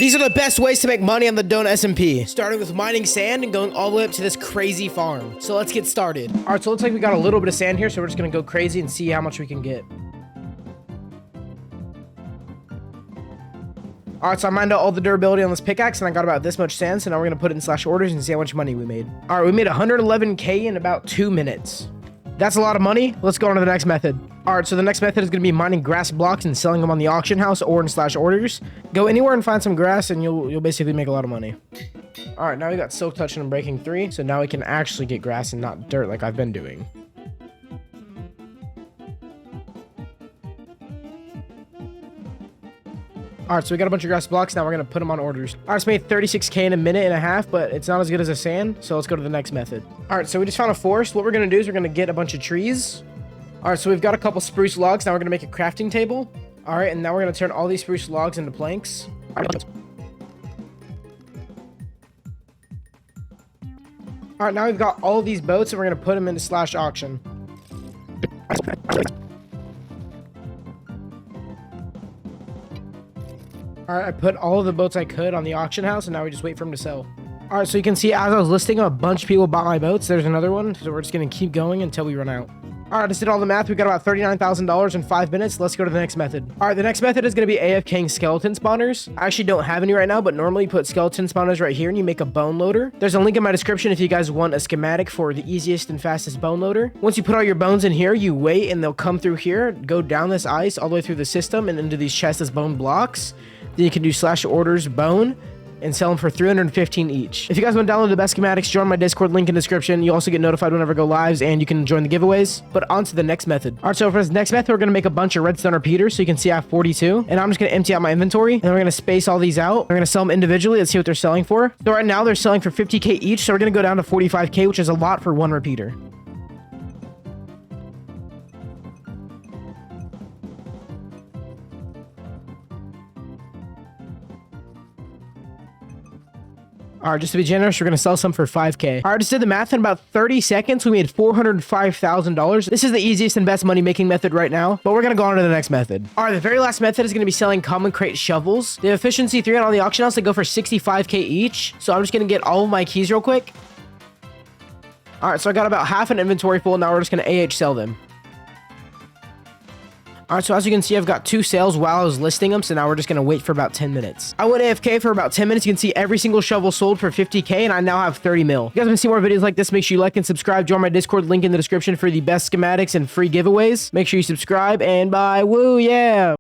These are the best ways to make money on the Donut SMP, starting with mining sand and going all the way up to this crazy farm. So let's get started. All right, so it looks like we got a little bit of sand here, so we're just gonna go crazy and see how much we can get. All right, so I mined out all the durability on this pickaxe, and I got about this much sand, so now we're gonna put it in slash orders and see how much money we made. All right, we made 111K in about 2 minutes. That's a lot of money. Let's go on to the next method. All right, so the next method is going to be mining grass blocks and selling them on the auction house or in slash orders. Go anywhere and find some grass and you'll basically make a lot of money. All right, now we got silk touch and breaking 3, so now we can actually get grass and not dirt like I've been doing. All right, so we got a bunch of grass blocks. Now we're going to put them on orders. All right, so we made 36K in a minute and a half, but it's not as good as a sand. So let's go to the next method. All right, so we just found a forest. What we're going to do is we're going to get a bunch of trees. All right, so we've got a couple spruce logs. Now we're going to make a crafting table. All right, and now we're going to turn all these spruce logs into planks. All right, now we've got all of these boats and we're going to put them into slash auction. All right, I put all of the boats I could on the auction house, and now we just wait for them to sell. All right, so you can see as I was listing them, a bunch of people bought my boats. There's another one, so we're just going to keep going until we run out. All right, I just did all the math. We got about $39,000 in 5 minutes. Let's go to the next method. All right, the next method is going to be AFKing skeleton spawners. I actually don't have any right now, but normally you put skeleton spawners right here and you make a bone loader. There's a link in my description if you guys want a schematic for the easiest and fastest bone loader. Once you put all your bones in here, you wait and they'll come through here, go down this ice all the way through the system and into these chests as bone blocks. Then you can do slash orders bone and sell them for 315 each. If you guys want to download the best schematics, join my Discord, link in description. You also get notified whenever I go lives, and you can join the giveaways. But on to the next method. All right, so for this next method, we're going to make a bunch of redstone repeaters. So you can see I have 42. And I'm just going to empty out my inventory, and then we're going to space all these out. We're going to sell them individually. Let's see what they're selling for. So right now, they're selling for 50K each. So we're going to go down to 45K, which is a lot for one repeater. All right, just to be generous, we're going to sell some for 5K. All right, just did the math. In about 30 seconds, we made $405,000. This is the easiest and best money-making method right now, but we're going to go on to the next method. All right, the very last method is going to be selling common crate shovels. They have efficiency 3 on the auction house. They go for 65K each. So I'm just going to get all of my keys real quick. All right, so I got about half an inventory full. Now we're just going to sell them. All right, so as you can see, I've got 2 sales while I was listing them, so now we're just going to wait for about 10 minutes. I went AFK for about 10 minutes. You can see every single shovel sold for 50K, and I now have 30 mil. If you guys want to see more videos like this, make sure you like and subscribe. Join my Discord, link in the description for the best schematics and free giveaways. Make sure you subscribe, and bye. Woo, yeah!